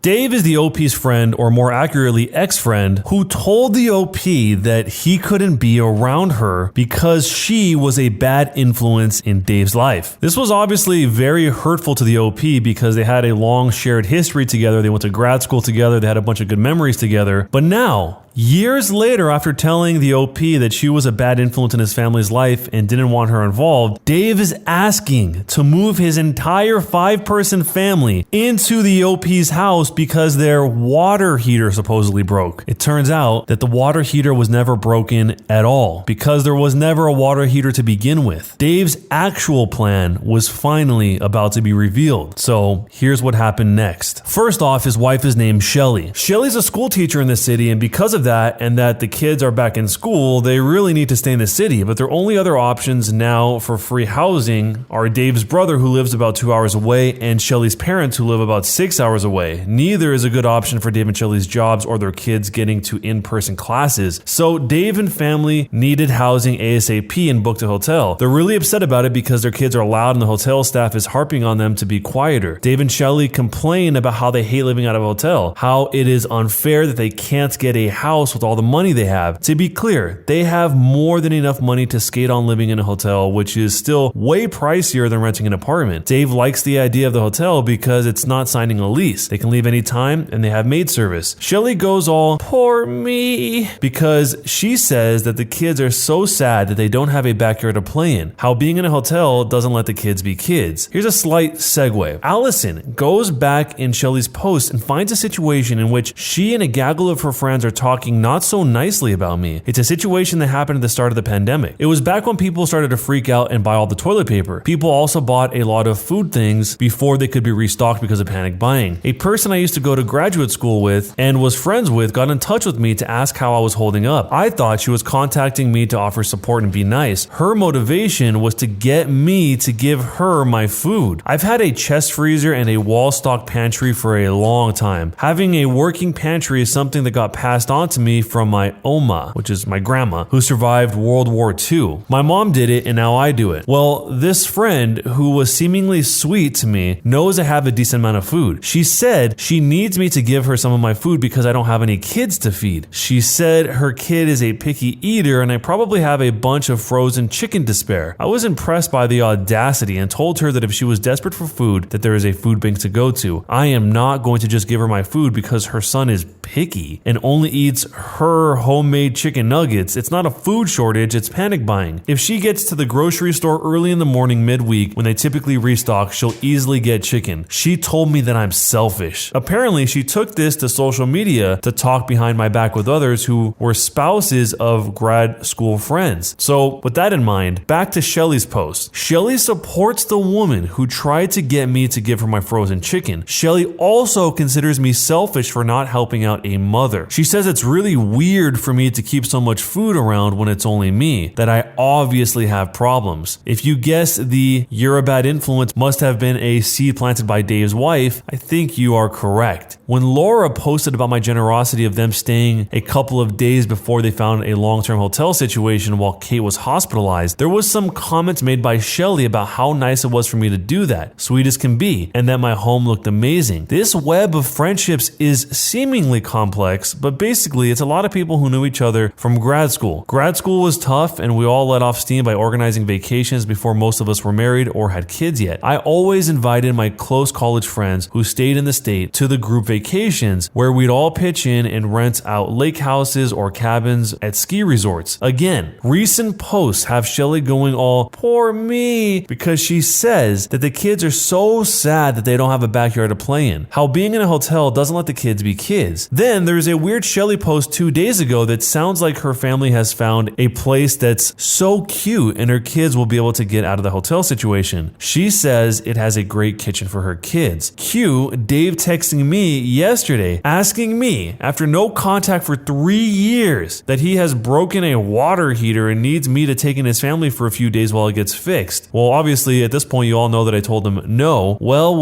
Dave is the OP's friend, or more accurately, ex-friend, who told the OP that he couldn't be around her because she was a bad influence in Dave's life. This was obviously very hurtful to the OP because they had a long shared history together. They went to grad school together. They had a bunch of good memories together. But now, years later, after telling the OP that she was a bad influence in his family's life and didn't want her involved, Dave is asking to move his entire 5-person family into the OP's house because their water heater supposedly broke. It turns out that the water heater was never broken at all because there was never a water heater to begin with. Dave's actual plan was finally about to be revealed. So here's what happened next. First off, his wife is named Shelly. Shelly's a school teacher in the city, and because of that and that the kids are back in school, they really need to stay in the city. But their only other options now for free housing are Dave's brother, who lives about 2 hours away, and Shelly's parents, who live about 6 hours away. Neither is a good option for Dave and Shelly's jobs or their kids getting to in-person classes. So Dave and family needed housing ASAP and booked a hotel. They're really upset about it because their kids are loud and the hotel staff is harping on them to be quieter. Dave and Shelly complain about how they hate living out of a hotel, how it is unfair that they can't get a house with all the money they have. To be clear, they have more than enough money to skate on living in a hotel, which is still way pricier than renting an apartment. Dave likes the idea of the hotel because it's not signing a lease. They can leave anytime and they have maid service. Shelly goes all, poor me, because she says that the kids are so sad that they don't have a backyard to play in. How being in a hotel doesn't let the kids be kids. Here's a slight segue. Allison goes back in Shelly's post and finds a situation in which she and a gaggle of her friends are talking not so nicely about me. It's a situation that happened at the start of the pandemic. It was back when people started to freak out and buy all the toilet paper. People also bought a lot of food things before they could be restocked because of panic buying. A person I used to go to graduate school with and was friends with got in touch with me to ask how I was holding up. I thought she was contacting me to offer support and be nice. Her motivation was to get me to give her my food. I've had a chest freezer and a wall stock pantry for a long time. Having a working pantry is something that got passed on to me from my Oma, which is my grandma, who survived World War II. My mom did it and now I do it. Well, this friend, who was seemingly sweet to me, knows I have a decent amount of food. She said she needs me to give her some of my food because I don't have any kids to feed. She said her kid is a picky eater and I probably have a bunch of frozen chicken to spare. I was impressed by the audacity and told her that if she was desperate for food, that there is a food bank to go to. I am not going to just give her my food because her son is picky and only eats her homemade chicken nuggets. It's not a food shortage, it's panic buying. If she gets to the grocery store early in the morning midweek when they typically restock, she'll easily get chicken. She told me that I'm selfish. Apparently, she took this to social media to talk behind my back with others who were spouses of grad school friends. So with that in mind, back to Shelly's post. Shelly supports the woman who tried to get me to give her my frozen chicken. Shelly also considers me selfish for not helping out a mother. She says it's really weird for me to keep so much food around when it's only me, that I obviously have problems. If you guess the "you're a bad influence" must have been a seed planted by Dave's wife, I think you are correct. When Laura posted about my generosity of them staying a couple of days before they found a long-term hotel situation while Kate was hospitalized, there was some comments made by Shelly about how nice it was for me to do that, sweet as can be, and that my home looked amazing. This web of friendships is seemingly complex, but basically it's a lot of people who knew each other from grad school. Grad school was tough and we all let off steam by organizing vacations before most of us were married or had kids yet. I always invited my close college friends who stayed in the state to the group vacations where we'd all pitch in and rent out lake houses or cabins at ski resorts. Again, recent posts have Shelly going all, poor me, because she says that the kids are so sad that they don't have a backyard to play in. How being in a hotel doesn't let the kids be kids. Then there's a weird Shelly post 2 days ago that sounds like her family has found a place that's so cute and her kids will be able to get out of the hotel situation. She says it has a great kitchen for her kids. Cue Dave texting me yesterday asking me, after no contact for 3 years, that he has broken a water heater and needs me to take in his family for a few days while it gets fixed. Well, obviously at this point you all know that I told him no. Well.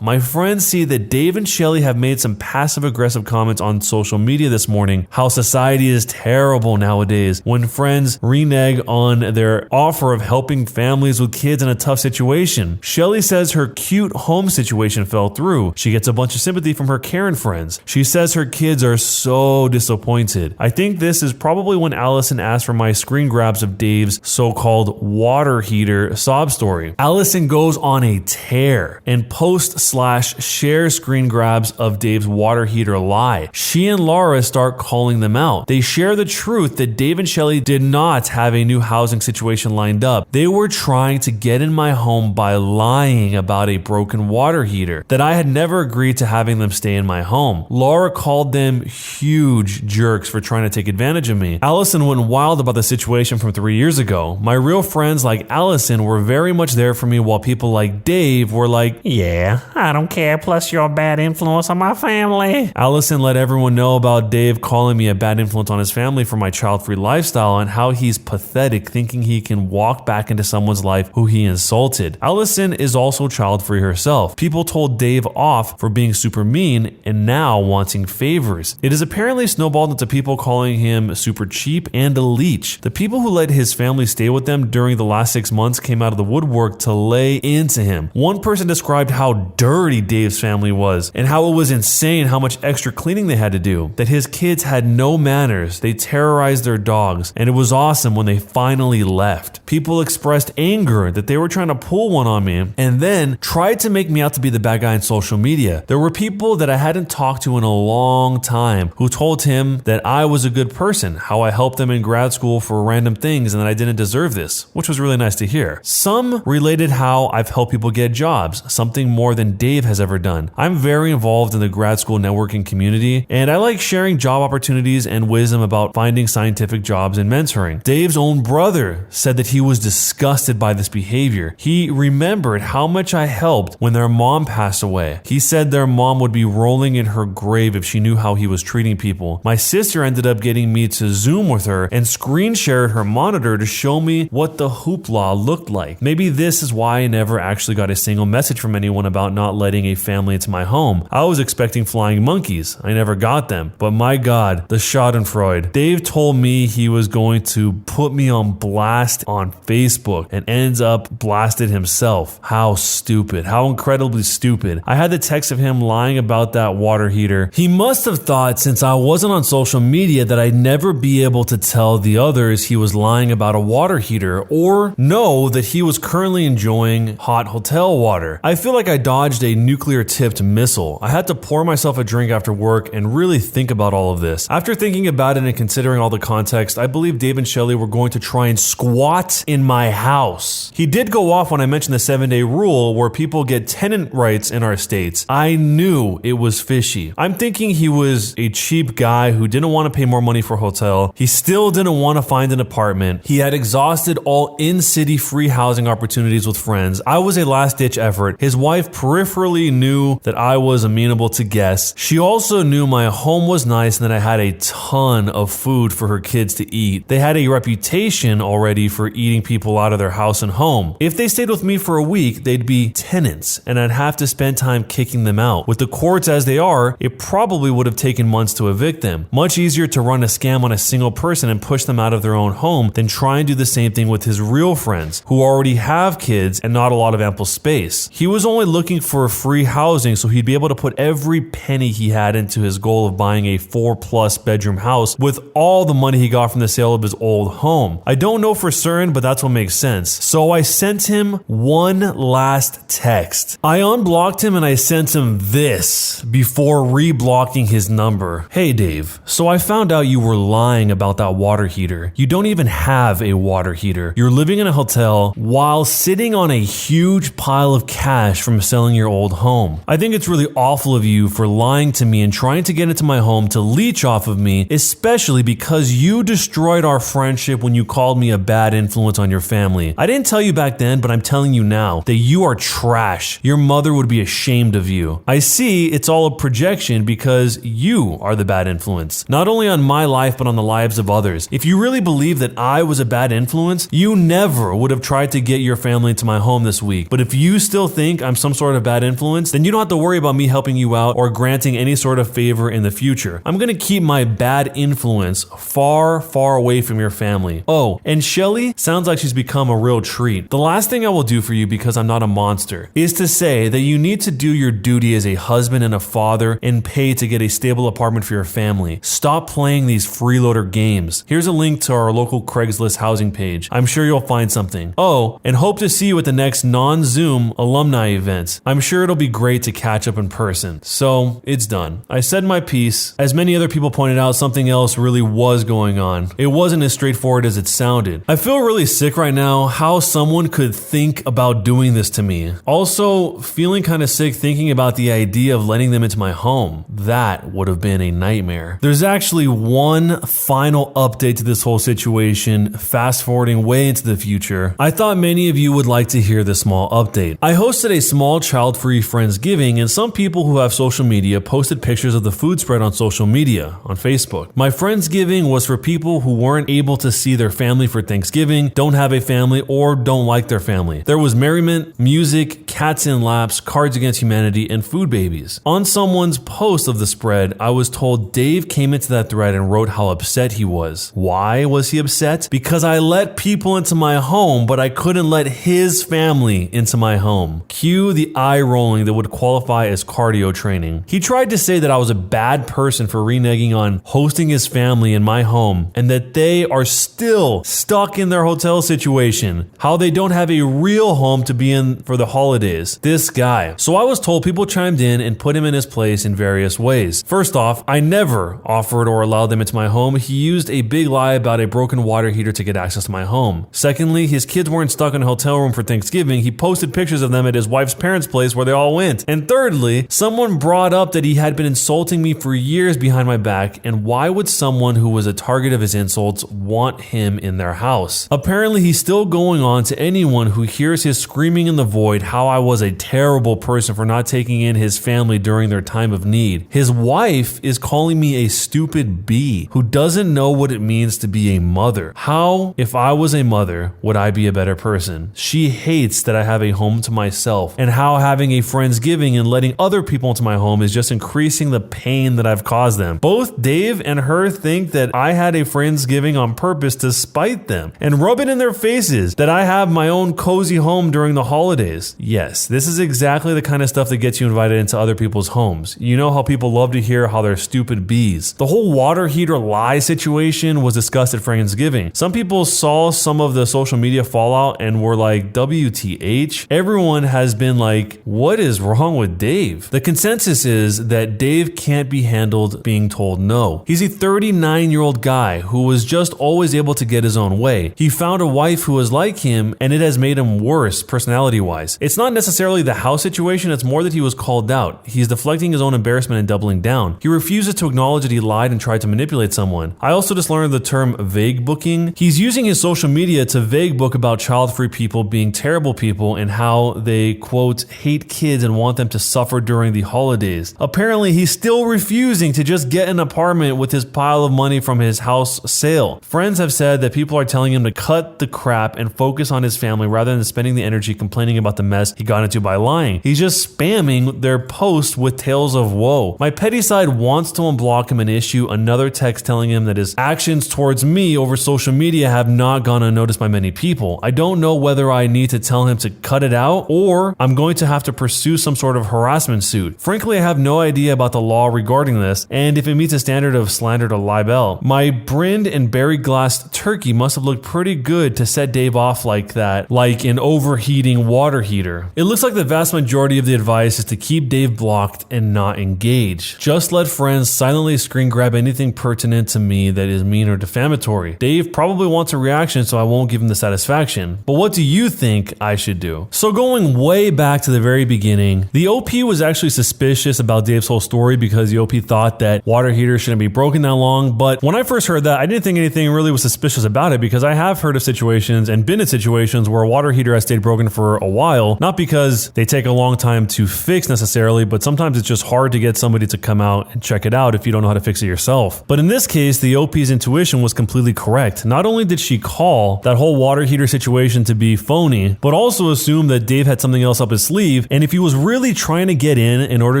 My friends see that Dave and Shelly have made some passive aggressive comments on social media this this morning how society is terrible nowadays when friends renege on their offer of helping families with kids in a tough situation. Shelly says her cute home situation fell through. She gets a bunch of sympathy from her Karen friends. She says her kids are so disappointed. I think this is probably when Allison asked for my screen grabs of Dave's so-called water heater sob story. Allison goes on a tear and post/share screen grabs of Dave's water heater lie. She and Laura start calling them out. They share the truth that Dave and Shelly did not have a new housing situation lined up. They were trying to get in my home by lying about a broken water heater, that I had never agreed to having them stay in my home. Laura called them huge jerks for trying to take advantage of me. Allison went wild about the situation from 3 years ago. My real friends like Allison were very much there for me, while people like Dave were like, yeah, I don't care, plus you're a bad influence on my family. Allison let everyone know about Dave calling me a bad influence on his family for my child-free lifestyle and how he's pathetic thinking he can walk back into someone's life who he insulted. Allison is also child-free herself. People told Dave off for being super mean and now wanting favors. It has apparently snowballed into people calling him super cheap and a leech. The people who let his family stay with them during the last 6 months came out of the woodwork to lay into him. One person described how dirty Dave's family was and how it was insane how much extra cleaning they had to do, that his kids had no manners, they terrorized their dogs, and it was awesome when they finally left. People expressed anger that they were trying to pull one on me and then tried to make me out to be the bad guy on social media. There were people that I hadn't talked to in a long time who told him that I was a good person, how I helped them in grad school for random things and that I didn't deserve this, which was really nice to hear. Some related how I've helped people get jobs, something more than Dave has ever done. I'm very involved in the grad school networking community, and I like sharing job opportunities and wisdom about finding scientific jobs and mentoring. Dave's own brother said that he was disgusted by this behavior. He remembered how much I helped when their mom passed away. He said their mom would be rolling in her grave if she knew how he was treating people. My sister ended up getting me to Zoom with her and screen shared her monitor to show me what the hoopla looked like. Maybe this is why I never actually got a single message from anyone about not letting a family into my home. I was expecting flying monkeys. I never got them. But my God, the schadenfreude. Dave told me he was going to put me on blast on Facebook and ends up blasted himself. How stupid. How incredibly stupid. I had the text of him lying about that water heater. He must have thought since I wasn't on social media that I'd never be able to tell the others he was lying about a water heater or know that he was currently enjoying hot hotel water. I feel like I dodged a nuclear-tipped missile. I had to pour myself a drink after work and really think about all of this. After thinking about it and considering all the context, I believe Dave and Shelly were going to try and squat in my house. He did go off when I mentioned the 7-day rule where people get tenant rights in our states. I knew it was fishy. I'm thinking he was a cheap guy who didn't want to pay more money for a hotel. He still didn't want to find an apartment. He had exhausted all in-city free housing opportunities with friends. I was a last-ditch effort. His wife peripherally knew that I was amenable to guests. She also knew my home was nice and that I had a ton of food for her kids to eat. They had a reputation already for eating people out of their house and home. If they stayed with me for a week, they'd be tenants, and I'd have to spend time kicking them out. With the courts as they are, it probably would have taken months to evict them. Much easier to run a scam on a single person and push them out of their own home than try and do the same thing with his real friends, who already have kids and not a lot of ample space. He was only looking for free housing so he'd be able to put every penny he had into his goal of buying a 4+ bedroom house with all the money he got from the sale of his old home. I don't know for certain, but that's what makes sense. So I sent him one last text. I unblocked him and I sent him this before reblocking his number. Hey Dave, so I found out you were lying about that water heater. You don't even have a water heater. You're living in a hotel while sitting on a huge pile of cash from selling your old home. I think it's really awful of you for lying to me and trying to get into my home to leech off of me, especially because you destroyed our friendship when you called me a bad influence on your family. I didn't tell you back then, but I'm telling you now that you are trash. Your mother would be ashamed of you. I see it's all a projection because you are the bad influence, not only on my life, but on the lives of others. If you really believe that I was a bad influence, you never would have tried to get your family into my home this week. But if you still think I'm some sort of bad influence, then you don't have to worry about me helping you out or granting any sort of favor in the future. I'm I'm gonna keep my bad influence far, far away from your family. Oh, and Shelly sounds like she's become a real treat. The last thing I will do for you, because I'm not a monster, is to say that you need to do your duty as a husband and a father and pay to get a stable apartment for your family. Stop playing these freeloader games. Here's a link to our local Craigslist housing page. I'm sure you'll find something. Oh, and hope to see you at the next non-Zoom alumni event. I'm sure it'll be great to catch up in person. So, it's done. I said my piece. As many other people pointed out, something else really was going on. It wasn't as straightforward as it sounded. I feel really sick right now how someone could think about doing this to me. Also, feeling kind of sick thinking about the idea of letting them into my home. That would have been a nightmare. There's actually one final update to this whole situation, fast forwarding way into the future. I thought many of you would like to hear this small update. I hosted a small child-free Friendsgiving, and some people who have social media posted pictures of the food spread on social media, on Facebook. My Friendsgiving was for people who weren't able to see their family for Thanksgiving, don't have a family, or don't like their family. There was merriment, music, cats in laps, Cards Against Humanity, and food babies. On someone's post of the spread, I was told Dave came into that thread and wrote how upset he was. Why was he upset? Because I let people into my home, but I couldn't let his family into my home. Cue the eye rolling that would qualify as cardio training. He tried to say that I was a bad person for reneging on hosting his family in my home, and that they are still stuck in their hotel situation. How they don't have a real home to be in for the holidays. This guy. So I was told people chimed in and put him in his place in various ways. First off, I never offered or allowed them into my home. He used a big lie about a broken water heater to get access to my home. Secondly, his kids weren't stuck in a hotel room for Thanksgiving. He posted pictures of them at his wife's parents' place where they all went. And thirdly, someone brought up that he had been insulting me for years behind my back, and why would someone who was a target of his insults want him in their house? Apparently, he's still going on to anyone who hears his screaming in the void how I was a terrible person for not taking in his family during their time of need. His wife is calling me a stupid bee who doesn't know what it means to be a mother. How, if I was a mother, would I be a better person? She hates that I have a home to myself, and how having a Friendsgiving and letting other people into my home is just increasing the pain that I've caused them. Both Dave and her think that I had a Friendsgiving on purpose to spite them and rub it in their faces that I have my own cozy home during the holidays. Yes, this is exactly the kind of stuff that gets you invited into other people's homes. You know how people love to hear how they're stupid bees. The whole water heater lie situation was discussed at Friendsgiving. Some people saw some of the social media fallout and were like, WTH? Everyone has been like, what is wrong with Dave? The consensus is that Dave can't be handled being told no. He's a 39-year-old guy who was just always able to get his own way. He found a wife who was like him, and it has made him worse personality-wise. It's not necessarily the house situation, it's more that he was called out. He's deflecting his own embarrassment and doubling down. He refuses to acknowledge that he lied and tried to manipulate someone. I also just learned the term vague booking. He's using his social media to vague book about child-free people being terrible people and how they, quote, hate kids and want them to suffer during the holidays. Apparently, he's still refusing to just get an apartment with his pile of money from his house sale. Friends have said that people are telling him to cut the crap and focus on his family rather than spending the energy complaining about the mess he got into by lying. He's just spamming their posts with tales of woe. My petty side wants to unblock him and issue another text telling him that his actions towards me over social media have not gone unnoticed by many people. I don't know whether I need to tell him to cut it out or I'm going to have to pursue some sort of harassment suit. Frankly, I have no idea about the law regarding this and if it meets a standard of slander or libel. My brinned and berry glassed turkey must have looked pretty good to set Dave off like that, like an overheating water heater. It looks like the vast majority of the advice is to keep Dave blocked and not engage. Just let friends silently screen grab anything pertinent to me that is mean or defamatory. Dave probably wants a reaction, so I won't give him the satisfaction. But what do you think I should do? So going way back to the very beginning, the OP was actually suspicious about Dave's whole story because the OP thought that water heaters shouldn't be broken that long. But when I first heard that, I didn't think anything really was suspicious about it because I have heard of situations and been in situations where a water heater has stayed broken for a while, not because they take a long time to fix necessarily, but sometimes it's just hard to get somebody to come out and check it out if you don't know how to fix it yourself. But in this case, the OP's intuition was completely correct. Not only did she call that whole water heater situation to be phony, but also assume that Dave had something else up his sleeve, and if he was really trying to get in order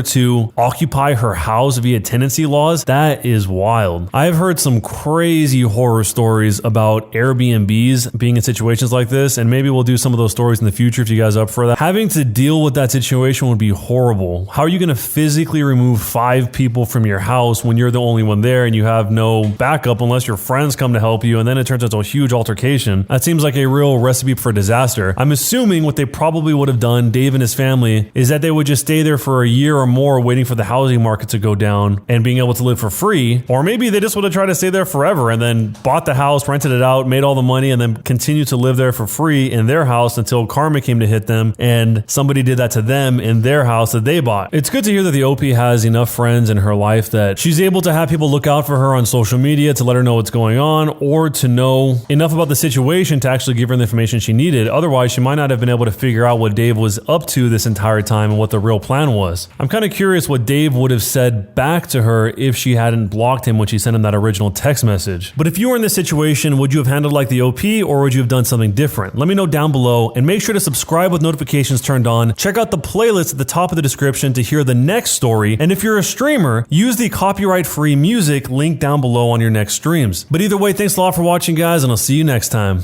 to occupy her house via tenancy privacy laws, that is wild. I've heard some crazy horror stories about Airbnbs being in situations like this, and maybe we'll do some of those stories in the future if you guys are up for that. Having to deal with that situation would be horrible. How are you going to physically remove 5 people from your house when you're the only one there and you have no backup unless your friends come to help you, and then it turns into a huge altercation? That seems like a real recipe for disaster. I'm assuming what they probably would have done, Dave and his family, is that they would just stay there for a year or more waiting for the housing market to go down and being able to live for free. Or maybe they just would have tried to stay there forever and then bought the house, rented it out, made all the money, and then continued to live there for free in their house until karma came to hit them and somebody did that to them in their house that they bought. It's good to hear that the OP has enough friends in her life that she's able to have people look out for her on social media to let her know what's going on, or to know enough about the situation to actually give her the information she needed. Otherwise, she might not have been able to figure out what Dave was up to this entire time and what the real plan was. I'm kind of curious what Dave would have said back to her if she hadn't blocked him when she sent him that original text message. But if you were in this situation, would you have handled like the OP, or would you have done something different? Let me know down below, and make sure to subscribe with notifications turned on. Check out the playlist at the top of the description to hear the next story, and if you're a streamer, use the copyright-free music link down below on your next streams. But either way, thanks a lot for watching, guys, and I'll see you next time.